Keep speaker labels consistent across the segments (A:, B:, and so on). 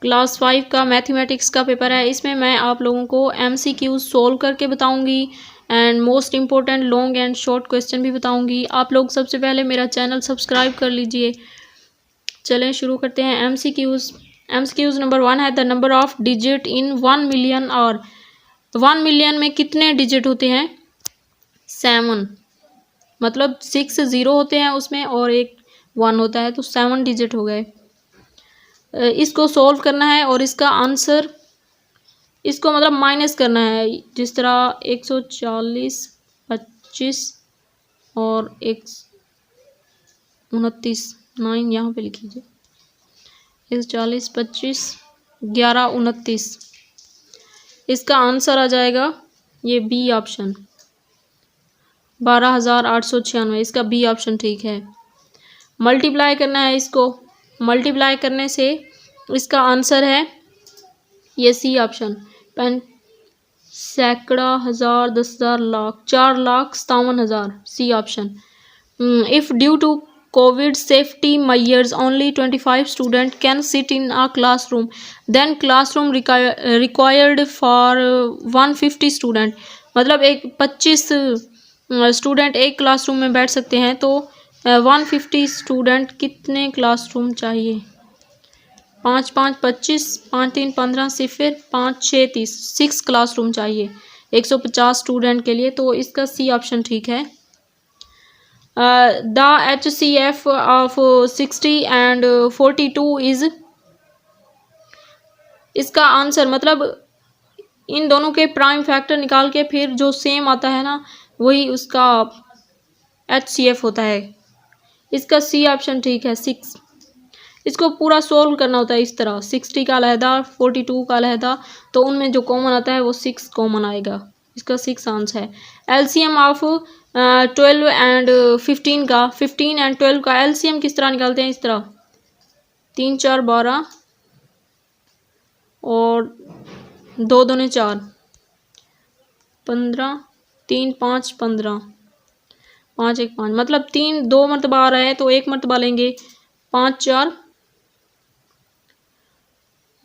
A: Class 5 का mathematics का paper है। इसमें मैं आप लोगों को MCQ सोल्व करके बताऊंगी and most important long and short question भी बताऊंगी। आप लोग सबसे पहले मेरा चैनल सब्सक्राइब कर लीजिए। चलें शुरू करते हैं। MCQs नंबर 1 है the number of digit in 1 million. और 1 मिलियन में कितने डिजिट होते हैं? 7। मतलब 6 0 होते हैं उसमें और एक 1 होता है, तो 7 डिजिट हो गए। इसको सोल्व करना है और इसका आंसर, इसको मतलब माइनस करना है। जिस तरह 140, 25 और 29 9 यहाँ पे लिख लीजिए। 140, 25, 11, 29। इसका आंसर आ जाएगा ये बी ऑप्शन 12,896। इसका बी ऑप्शन ठीक है। मल्टीप्लाई करना है इसको। मल्टीप्लाई करने से इसका आंसर है ये सी ऑप्शन सैकड़ा, हजार, 10,000, lakh, 4,57,000। C option. If due to COVID safety measures only 25 students can sit in a classroom, then classroom required for 150 student। मतलब 25 स्टूडेंट एक क्लासरूम में बैठ सकते हैं, तो 150 स्टूडेंट कितने क्लासरूम चाहिए? 5 5 25, 5 3 15, सिफर 5 6 30, 6 क्लासरूम चाहिए 150 स्टूडेंट के लिए। तो इसका सी ऑप्शन ठीक है। The HCF of 60 and 42 is. इसका आंसर मतलब इन दोनों के प्राइम फैक्टर निकाल के फिर जो सेम आता है ना, वही उसका HCF होता है। इसका सी ऑप्शन ठीक है 6। इसको पूरा सोल्व करना होता है इस तरह, 60 का अलहदा, 42 का अलहदा, तो उनमें जो कॉमन आता है वो 6 कॉमन आएगा। इसका 6 आंसर है। LCM ऑफ 12 एंड 15 का, 15 एंड 12 का LCM किस तरह निकालते हैं? इस तरह 3 4 12 और 2 दूने 4, 15, 3 5 15, 5 1 5, मतलब 3 2 मरतबा आ रहा है तो 1 मरतबा लेंगे। 5 4,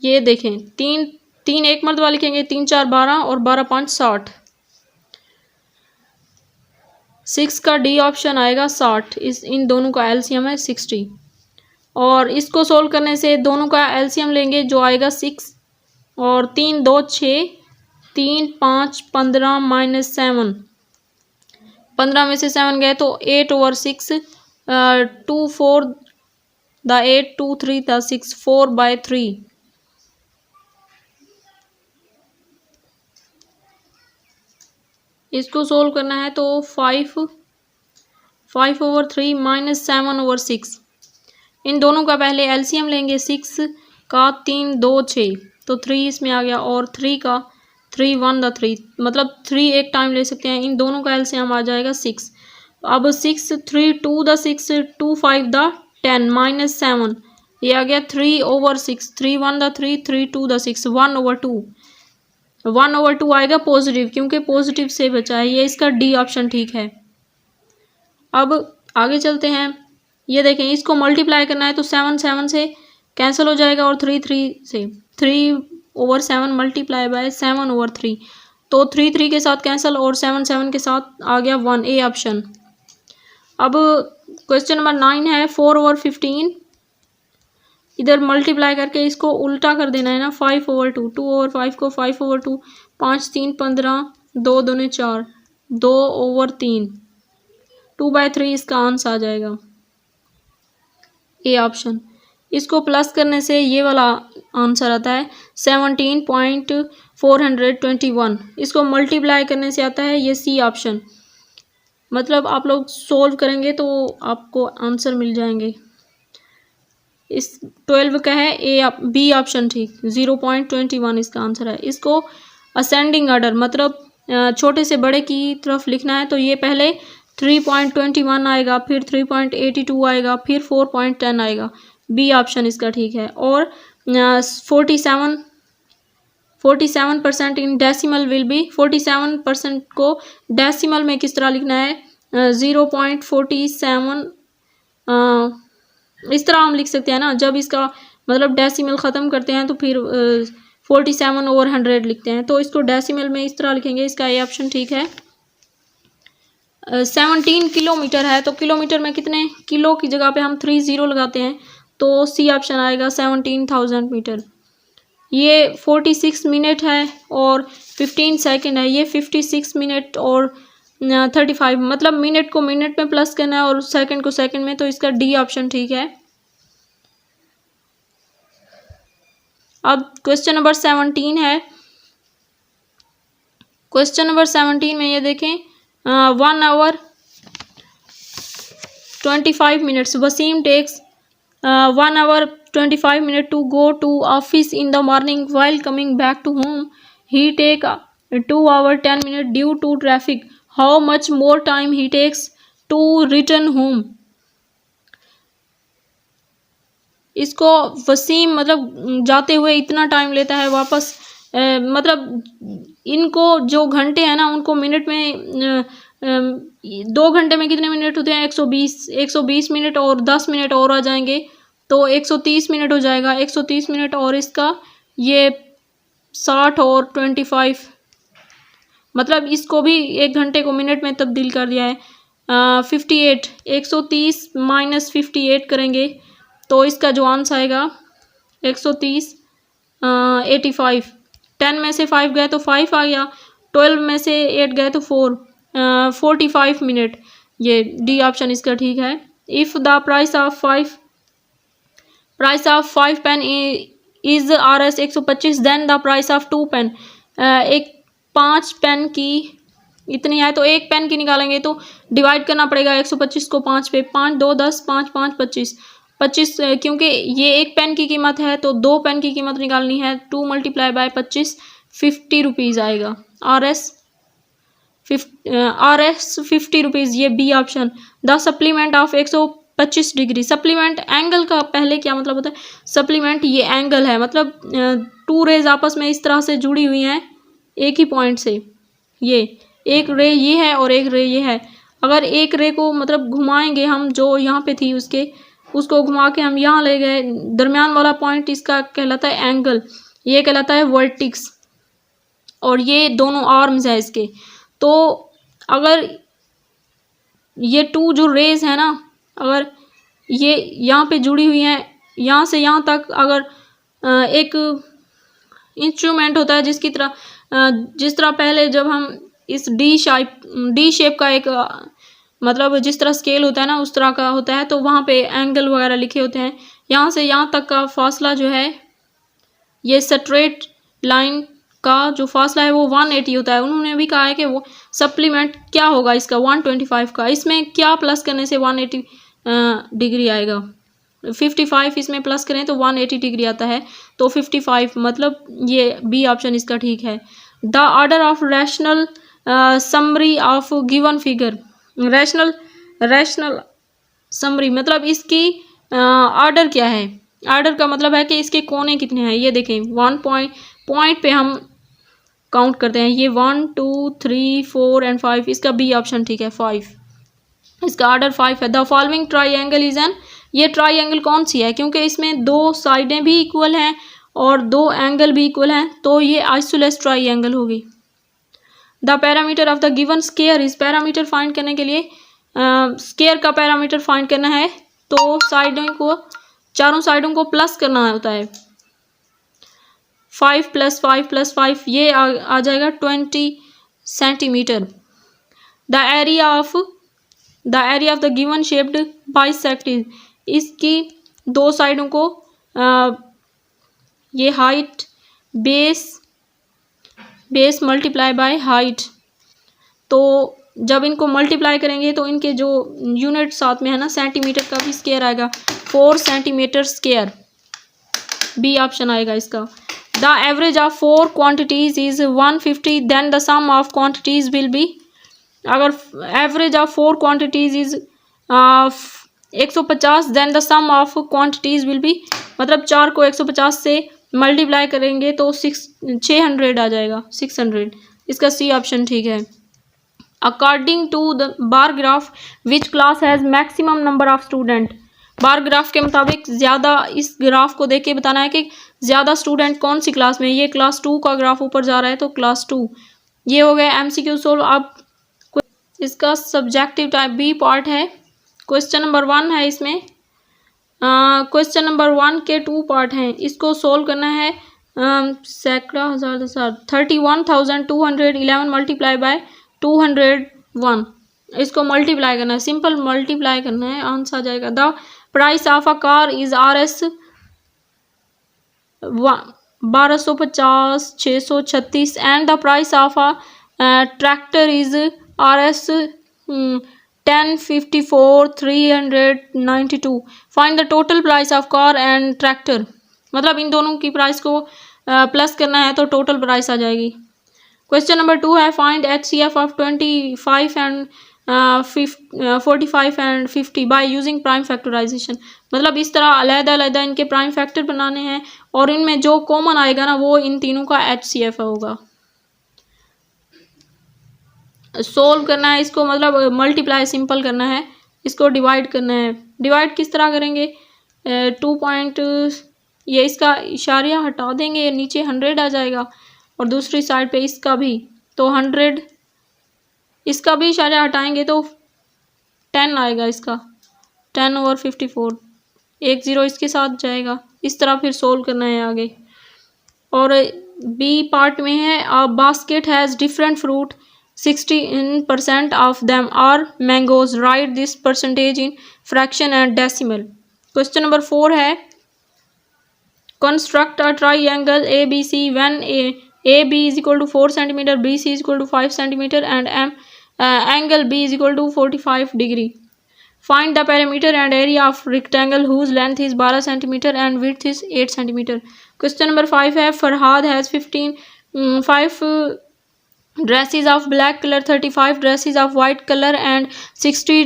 A: ये देखें 3 3 1 मरतबा लिखेंगे। 3 4 12 और 12 5 60। 6 का डी ऑप्शन आएगा 60। इन दोनों का LCM है 60। और इसको सोल्व करने से दोनों का LCM लेंगे जो आएगा 6 और 3 2 6, 3 5 15 माइनस 7, 15 में से 7 गए तो 8/6, 2 4 द 8, 2 3 द 6, 4/3। इसको सोल्व करना है तो 5/3 माइनस 7/6। इन दोनों का पहले LCM लेंगे। 6 का 3 2 6, तो 3 इसमें आ गया, और 3 का 3 1 द 3, मतलब 3 एक टाइम ले सकते हैं। इन दोनों का LCM आ जाएगा 6। अब 6 3 2 द 6, 2 5 द 10 माइनस 7, ये आ गया 3/6, 3 1 द 3, 3 2 द 6, 1/2। 1/2 आएगा पॉजिटिव, क्योंकि पॉजिटिव से बचा है। ये इसका डी ऑप्शन ठीक है। अब आगे चलते हैं। ये देखें, इसको मल्टीप्लाई करना है तो 7 7 से कैंसिल हो जाएगा और 3 3 से 3/7 मल्टीप्लाई बाय 7/3, तो 3 3 के साथ कैंसिल और 7 7 के साथ आ गया 1, ए ऑप्शन। अब क्वेश्चन नंबर 9 है 4/15। इधर मल्टीप्लाई करके इसको उल्टा कर देना है ना, 5/2, 2/5 को 5/2, 5 3 15, 2 दूने 4, 2/3, 2/3 इसका आंसर आ जाएगा, ए ऑप्शन। इसको प्लस करने से ये वाला आंसर आता है 17.421। इसको मल्टीप्लाई करने से आता है ये सी ऑप्शन। मतलब आप लोग सोल्व करेंगे तो आपको आंसर मिल जाएंगे। इस 12 का है बी ऑप्शन ठीक, 0.21 इसका आंसर है। इसको असेंडिंग ऑर्डर मतलब छोटे से बड़े की तरफ लिखना है, तो ये पहले 3.21 आएगा, फिर 3.82 आएगा, फिर 4.10 आएगा। बी ऑप्शन इसका ठीक है। और 47% इन डेसिमल विल बी, 47% को डेसिमल में किस तरह लिखना है? 0.47 इस तरह हम लिख सकते हैं ना। जब इसका मतलब डेसिमल ख़त्म करते हैं तो फिर 47/100 लिखते हैं। तो इसको डेसिमल में इस तरह लिखेंगे, इसका ये ऑप्शन ठीक है। 17 किलोमीटर है तो किलोमीटर में कितने किलो की जगह पे हम 30 लगाते हैं तो सी ऑप्शन आएगा 17,000 मीटर। ये 46 मिनट है और 15 सेकंड है। ये 56 मिनट और 35, मतलब मिनट को मिनट में प्लस करना है और सेकंड को सेकंड में, तो इसका डी ऑप्शन ठीक है। अब क्वेश्चन नंबर 17 है। क्वेश्चन नंबर 17 में ये देखें 1 hour 25 minutes। Wasim takes 1 hour 25 minutes to go to office in the morning. While coming back to home, he take 2 hour 10 minutes due to traffic. How much more time he takes to return home? इसको वसीम मतलब जाते हुए इतना time लेता है वापस, मतलब इनको जो घंटे हैं ना उनको मिनट में 2 घंटे में कितने मिनट होते हैं 120 मिनट और 10 मिनट और आ जाएंगे तो 130 मिनट हो जाएगा। 130 मिनट और इसका ये 60 और 25, मतलब इसको भी 1 घंटे को मिनट में तब्दील कर दिया है। 58 130 माइनस 58 करेंगे तो इसका जो आंसर आएगा 130 85। 10 में से 5 गए तो 5 आ गया, 12 में से 8 गए तो 4, 45 मिनट। ये डी ऑप्शन इसका ठीक है। If the price of 5 pen is RS 125 then the price of 2 pen. एक 5 पेन की इतनी है तो 1 पेन की निकालेंगे तो डिवाइड करना पड़ेगा 125 को 5 पे। 5 2 10 5 5 25, क्योंकि ये 1 पेन की कीमत है तो 2 पेन की कीमत निकालनी है। 2 × 25 50 रुपीज़ आएगा। RS 50 रुपीज़, ये B option. The supplement of 125 degree. Supplement angle का पहले क्या मतलब होता है? सप्लीमेंट ये एंगल है, मतलब 2 रेज आपस में इस तरह से जुड़ी हुई हैं एक ही पॉइंट से। ये एक रे ये है और एक रे ये है। अगर एक रे को मतलब घुमाएंगे हम, जो यहाँ पे थी उसको घुमा के हम यहाँ ले गए, दरमियान वाला पॉइंट इसका कहलाता है एंगल, ये कहलाता है वर्टिक्स, और ये दोनों आर्म्स है इसके। तो अगर ये 2 जो रेज है ना, अगर ये यहाँ पे जुड़ी हुई हैं यहाँ से यहाँ तक, अगर एक इंस्ट्रूमेंट होता है जिस तरह पहले जब हम इस डी शेप का एक मतलब जिस तरह स्केल होता है ना उस तरह का होता है, तो वहाँ पे एंगल वगैरह लिखे होते हैं। यहाँ से यहाँ तक का फासला जो है, ये स्ट्रेट लाइन का जो फासला है वो 180 होता है। उन्होंने भी कहा है कि वो सप्लीमेंट क्या होगा इसका 125 का, इसमें क्या प्लस करने से 180 डिग्री आएगा। 55 इसमें प्लस करें तो 180 डिग्री आता है, तो 55 मतलब ये बी ऑप्शन इसका ठीक है। The order of rational summary of given figure. Rational summary मतलब इसकी ऑर्डर क्या है? ऑर्डर का मतलब है कि इसके कोने कितने हैं। ये देखें 1 पॉइंट पे हम काउंट करते हैं, ये 1 2 3 4 एंड 5, इसका बी ऑप्शन ठीक है 5, इसका ऑर्डर 5 है। The following triangle is an, ये ट्राइंगल कौन सी है? क्योंकि इसमें 2 साइडें भी इक्वल हैं और 2 एंगल भी इक्वल हैं, तो ये आइसोलेस ट्राइंगल होगी। The parameter of the given square is, parameter find करने के लिए स्केयर का पैरामीटर फाइंड करना है तो चारों साइडों को प्लस करना होता है। 5 + 5 + 5 ये आ जाएगा 20 centimetre. The area of the given shaped bisect is, इसकी 2 साइडों को ये height base multiply by height, तो जब इनको मल्टीप्लाई करेंगे तो इनके जो यूनिट साथ में है ना, सेंटीमीटर का भी स्केयर आएगा, 4 सेंटीमीटर स्केयर, बी ऑप्शन आएगा इसका। The average of 4 quantities is 150 then the sum of quantities will be, अगर average of 4 quantities is 150 then the sum of quantities will be, मतलब 4 को 150 से मल्टीप्लाई करेंगे तो 600 आ जाएगा, 600, इसका सी ऑप्शन ठीक है। According to the bar graph which class has maximum number of student, bar graph के मुताबिक ज़्यादा इस ग्राफ को देख के बताना है कि ज़्यादा स्टूडेंट कौन सी क्लास में। ये क्लास 2 का ग्राफ ऊपर जा रहा है तो क्लास 2। ये हो गया MCQ सोल्व। अब इसका सब्जेक्टिव टाइप बी पार्ट है। क्वेश्चन नंबर 1 है इसमें। क्वेश्चन नंबर 1 के 2 पार्ट हैं। इसको सोल्व करना है। सैकड़ा हज़ार 31,211 मल्टीप्लाई बाय 201। इसको मल्टीप्लाई करना है, सिंपल मल्टीप्लाई करना है, आंसर आ जाएगा। The price of a car is RS 1250 636 and the price of a tractor is RS 1054 392। Find the total price of car and tractor. मतलब इन दोनों की प्राइस को प्लस करना है तो टोटल प्राइस आ जाएगी। क्वेश्चन नंबर 2 है find HCF of 25 and 45 and 50 by using prime factorisation. मतलब इस तरह अलग-अलग इनके प्राइम फैक्टर बनाने हैं और इनमें जो कॉमन आएगा ना वो इन तीनों का HCF होगा। सोल्व करना है इसको, मतलब मल्टीप्लाई सिंपल करना है, इसको डिवाइड करना है। डिवाइड किस तरह करेंगे? 2 पॉइंट ये इसका इशारिया हटा देंगे, नीचे 100 आ जाएगा और दूसरी साइड पे इसका भी तो 100, इसका भी इशारिया हटाएंगे तो 10 आएगा। इसका 10/54, 1 0 इसके साथ जाएगा। इस तरह फिर सोल्व करना है आगे। और बी पार्ट में है a basket has different fruit 16% of them are mangoes. Write this percentage in fraction and decimal. Question number 4 है construct a triangle ABC when AB is equal to 4 centimeter, BC is equal to 5 centimeter and angle B is equal to 45 degree. Find the perimeter and area of rectangle whose length is 12 centimeter and width is 8 centimeter. Question number 5 है Farhad has 5 dresses of black color, 35 dresses of white color and 60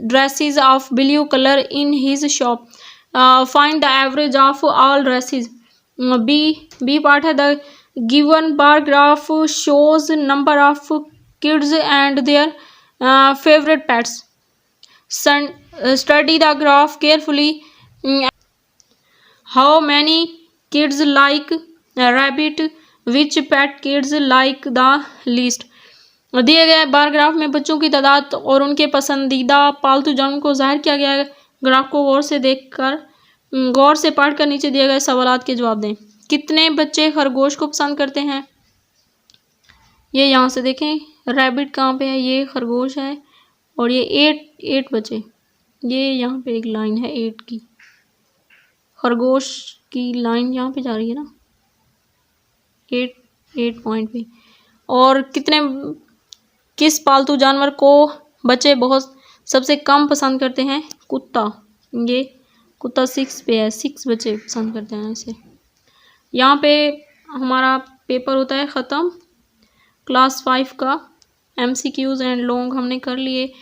A: dresses of blue color in his shop. Find the average of all dresses. B part है the given bar graph shows number of kids and their favorite pets. Study the graph carefully. How many kids like rabbit? Which pet kids like the least? दिए गए bar graph में बच्चों की तादाद और उनके पसंदीदा पालतू जानवर को जाहिर किया गया है। ग्राफ को गौर से पढ़कर नीचे दिए गए सवालात के जवाब दें। कितने बच्चे खरगोश को पसंद करते हैं? ये यहाँ से देखें, रैबिट कहाँ पे है? ये खरगोश है और ये 8 बच्चे। ये यहाँ पे एक लाइन है 8 की, खरगोश की लाइन यहाँ पे जा रही है ना 8 पॉइंट पे। और किस पालतू जानवर को बच्चे बहुत सबसे कम पसंद करते हैं? कुत्ता। ये कुत्ता 6 पे है, 6 बच्चे पसंद करते हैं इसे। यहाँ पे हमारा पेपर होता है ख़त्म। क्लास 5 का MCQs एंड लॉन्ग हमने कर लिए।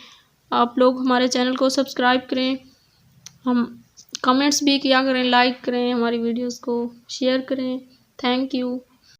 A: आप लोग हमारे चैनल को सब्सक्राइब करें, हम कमेंट्स भी किया करें, लाइक करें, हमारी वीडियोस को शेयर करें। Thank you.